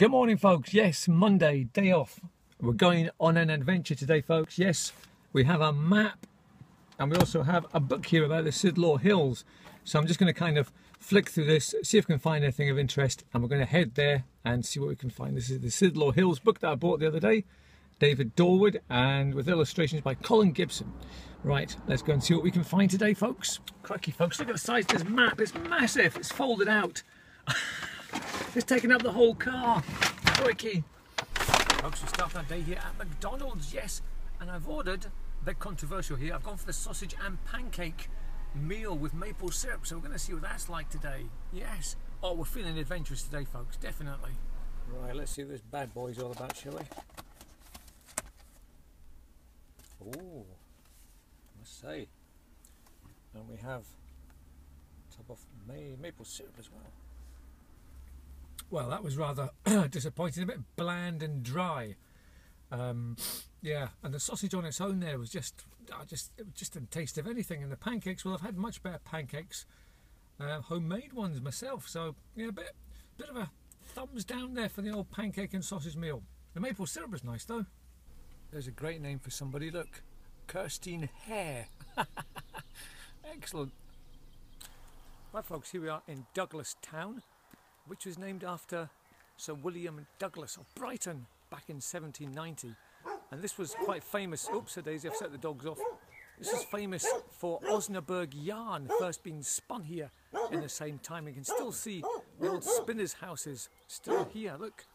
Good morning, folks. Yes, Monday, day off. We're going on an adventure today, folks. Yes, we have a map and we also have a book here about the Sidlaws Hills. So I'm just going to kind of flick through this, see if we can find anything of interest, and we're going to head there and see what we can find. This is the Sidlaws Hills book that I bought the other day, David Dorwood, and with illustrations by Colin Gibson. Right, let's go and see what we can find today, folks. Crikey, folks, look at the size of this map. It's massive. It's folded out. It's taken up the whole car. Crikey. Folks, we start our day here at McDonald's, yes. And I've ordered, a bit controversial here, I've gone for the sausage and pancake meal with maple syrup. So we're going to see what that's like today. Yes. Oh, we're feeling adventurous today, folks, definitely. Right, let's see what this bad boy's all about, shall we? Oh, I must say. And we have top of maple syrup as well. Well, that was rather disappointing, a bit bland and dry. Yeah, and the sausage on its own there was it just didn't taste of anything. And the pancakes, well, I've had much better pancakes, homemade ones myself. So yeah, a bit of a thumbs down there for the old pancake and sausage meal. The maple syrup was nice though. There's a great name for somebody. Look, Kirstine Hare. Excellent. Right, folks, here we are in Douglas Town, which was named after Sir William Douglas of Brighton back in 1790. And this was quite famous. Oops, Daisy, I've set the dogs off. This is famous for Osnaburg yarn first being spun here in the same time. You can still see the old spinners' houses still here, look.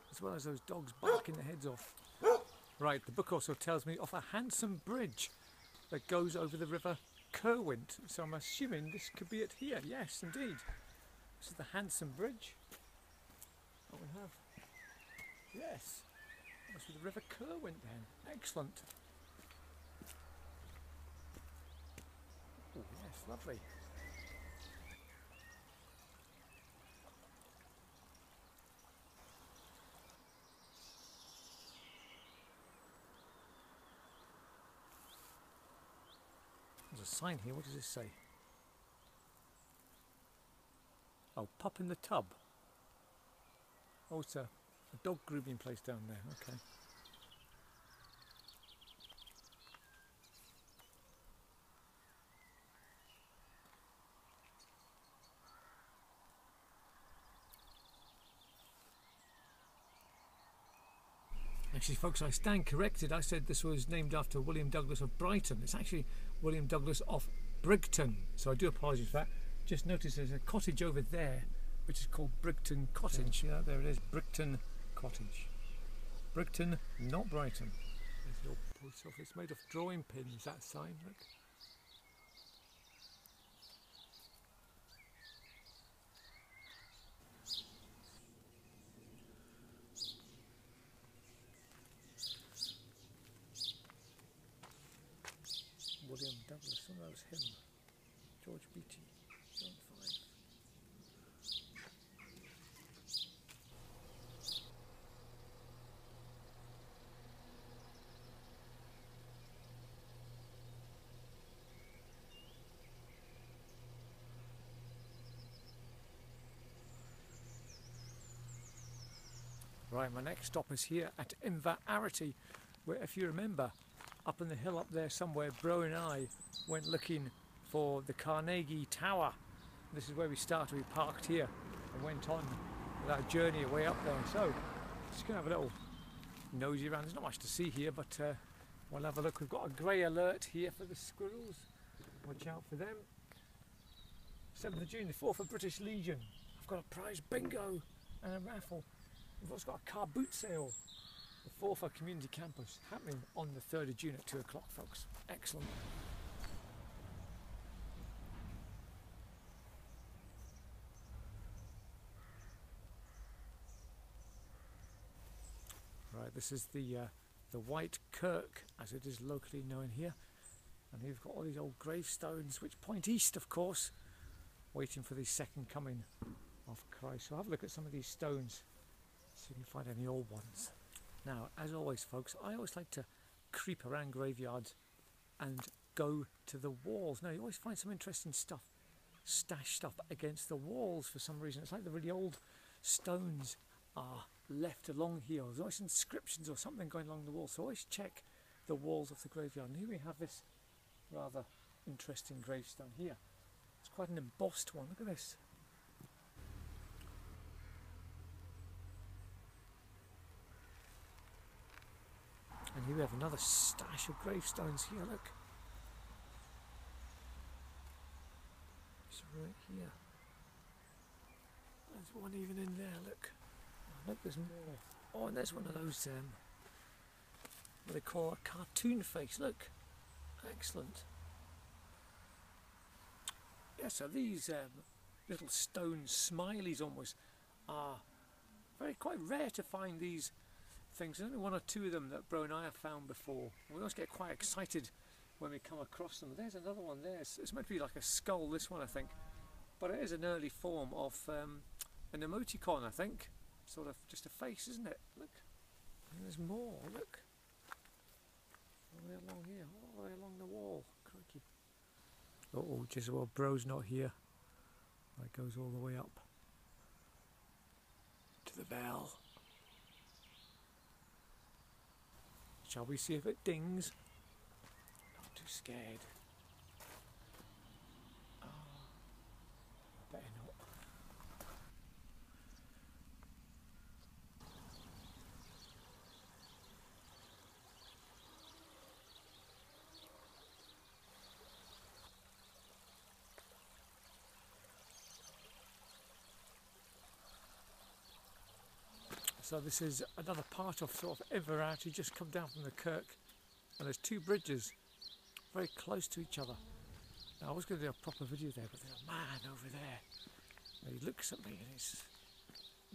As well as those dogs barking their heads off. Right, the book also tells me of a handsome bridge that goes over the river Kerwint. So I'm assuming this could be it here. Yes, indeed. This is the Handsome Bridge. What we have. Yes. That's where the River Kerwint then. Excellent. Oh yes, lovely. There's a sign here. What does this say? Oh, pup in the tub. Oh, it's a dog grooming place down there. Okay. Actually, folks, I stand corrected. I said this was named after William Douglas of Brighton. It's actually William Douglas of Brickton. So I do apologise for that. Just notice there's a cottage over there which is called Brickton Cottage. Yeah, there it is, Brickton Cottage. Brickton, not Brighton. There's the old post office. It's made of drawing pins, that sign, look. William Douglas, oh, that was him. George Beatty. Right, my next stop is here at Verity, where, if you remember, up on the hill up there somewhere, Bro and I went looking for the Carnegie Tower. This is where we started. We parked here and went on with our journey away up there. So, just going to have a little nosy around. There's not much to see here, but we'll have a look. We've got a grey alert here for the squirrels. Watch out for them. 7th of June, the 4th of British Legion. I've got a prize bingo and a raffle. We've also got a car boot sale, the Forfar Community Campus, happening on the 3rd of June at 2 o'clock, folks. Excellent. Right, this is the White Kirk, as it is locally known here. And you've got all these old gravestones which point east, of course, waiting for the second coming of Christ. So have a look at some of these stones. See if you can find any old ones. Now, as always, folks, I always like to creep around graveyards and go to the walls. Now, you always find some interesting stuff stashed up against the walls for some reason. It's like the really old stones are left along here. There's always inscriptions or something going along the wall, so always check the walls of the graveyard. And here we have this rather interesting gravestone here. It's quite an embossed one. Look at this. And here we have another stash of gravestones here, look. It's right here. There's one even in there, look. Oh, look, there's more. Oh, and there's one of those, what they call a cartoon face, look. Excellent. Yeah, so these little stone smileys almost are quite rare to find these things. There's only one or two of them that Bro and I have found before. We always get quite excited when we come across them. There's another one there. It's meant to be like a skull, this one I think. But it is an early form of an emoticon, I think. Sort of just a face, isn't it? Look. And there's more, look. All the way along here, all the way along the wall. Crikey. Oh, just well, Bro's not here. That goes all the way up to the bell. Shall we see if it dings? Not too scared. Oh, I better not. So this is another part of sort of Verity, just come down from the kirk, and there's two bridges very close to each other. Now I was going to do a proper video there, but there's a man over there. And he looks at me and he's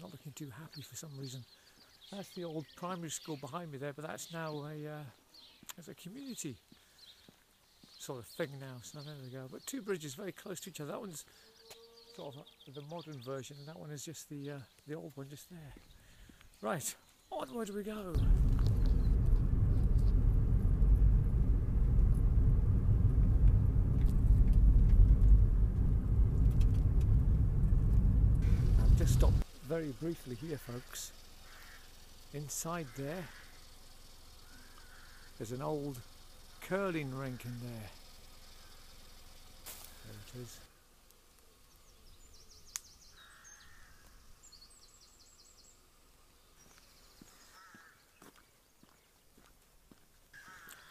not looking too happy for some reason. That's the old primary school behind me there, but that's now it's a community sort of thing now. So there we go. But two bridges very close to each other. That one's sort of the modern version, and that one is just the old one just there. Right, onward we go. I've just stopped very briefly here, folks. Inside there's an old curling rink in there. There it is.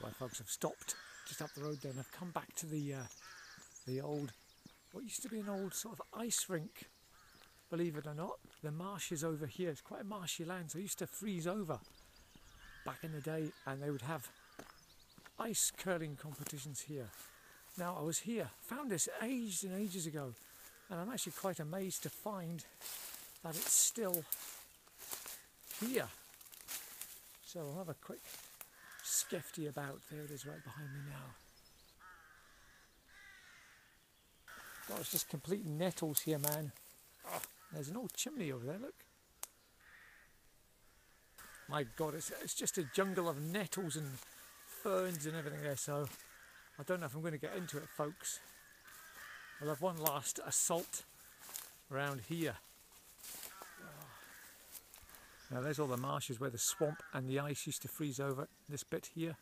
Right, folks, I've stopped just up the road there and I've come back to the old, what used to be an old sort of ice rink, believe it or not. The marsh is over here. It's quite a marshy land, so it used to freeze over back in the day, and they would have ice curling competitions here. Now, I was here, found this ages and ages ago, and I'm actually quite amazed to find that it's still here. So I'll have a quick skefty about. There it is right behind me now. God, it's just complete nettles here, man. Oh, there's an old chimney over there, look. My God, it's just a jungle of nettles and ferns and everything there, so I don't know if I'm going to get into it, folks. I'll have one last assault around here. Now there's all the marshes where the swamp and the ice used to freeze over, this bit here.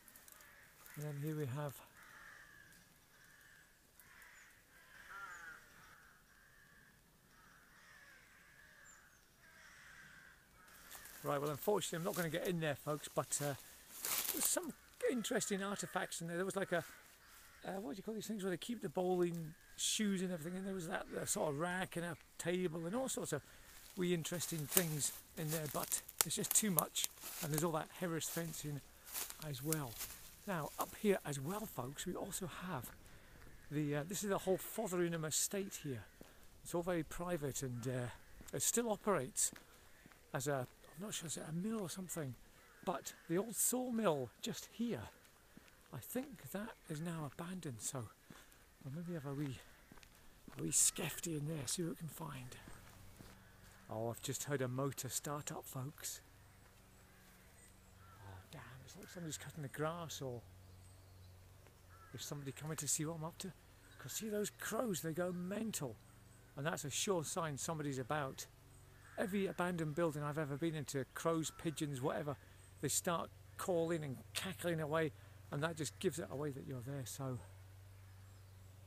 And then here we have right, well unfortunately I'm not going to get in there, folks, but there's some interesting artefacts in there. There was like a, what do you call these things where they keep the bowling shoes and everything, and there was that sort of rack and a table and all sorts of wee interesting things in there, but it's just too much, and there's all that Harris fencing as well. Now up here as well, folks, we also have the this is the whole Fotheringham estate here. It's all very private, and it still operates as a, I'm not sure, is it a mill or something, but the old sawmill just here, I think that is now abandoned, so we'll maybe have a wee skefty in there, see what we can find. Oh, I've just heard a motor start up, folks. Oh damn, it's like somebody's cutting the grass, or there's somebody coming to see what I'm up to. Because see those crows, they go mental, and that's a sure sign somebody's about. every abandoned building I've ever been into, crows, pigeons, whatever, they start calling and cackling away, and that just gives it away that you're there. So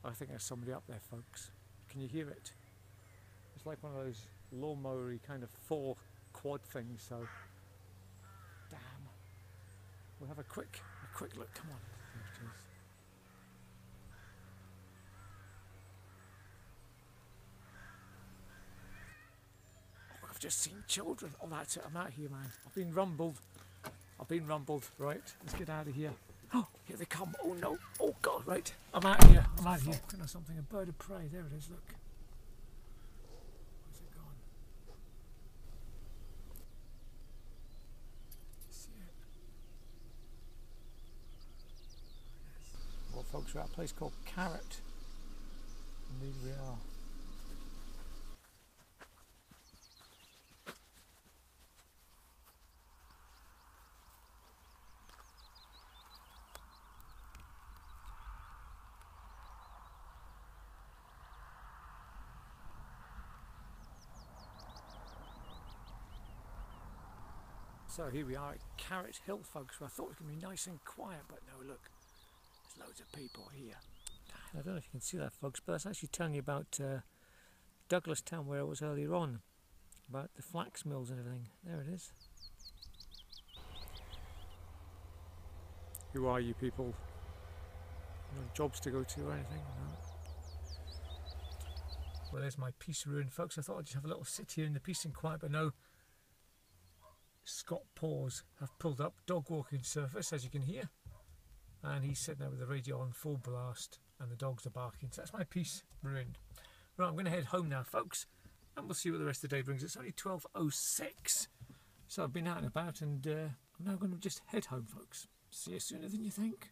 I think there's somebody up there, folks. Can you hear it? It's like one of those lawnmower-y kind of 4 quad things. So damn, we'll have a quick look. Come on. There it is. Oh, I've just seen children. Oh, that's it. I'm out here, man. I've been rumbled. Right, let's get out of here. Oh, here they come. Oh no. Oh God. Right. I'm out here. Looking at something. A bird of prey. There it is. Look. Where's it gone? See it? Yes. Well, folks, we're at a place called Carrot. Indeed we are. So here we are at Carrot Hill, folks, where I thought it was going to be nice and quiet, but no, look, there's loads of people here. I don't know if you can see that, folks, but that's actually telling you about Douglas Town, where I was earlier on, about the flax mills and everything. There it is. Who are you people? No jobs to go to or anything? No. Well, there's my peace ruin, folks. I thought I'd just have a little sit here in the peace and quiet, but no. Scott Paws have pulled up, dog walking surface, as you can hear, and he's sitting there with the radio on full blast and the dogs are barking. So that's my piece ruined. Right, I'm going to head home now, folks, and we'll see what the rest of the day brings. It's only 12:06, so I've been out and about, and I'm now going to just head home, folks. See you sooner than you think.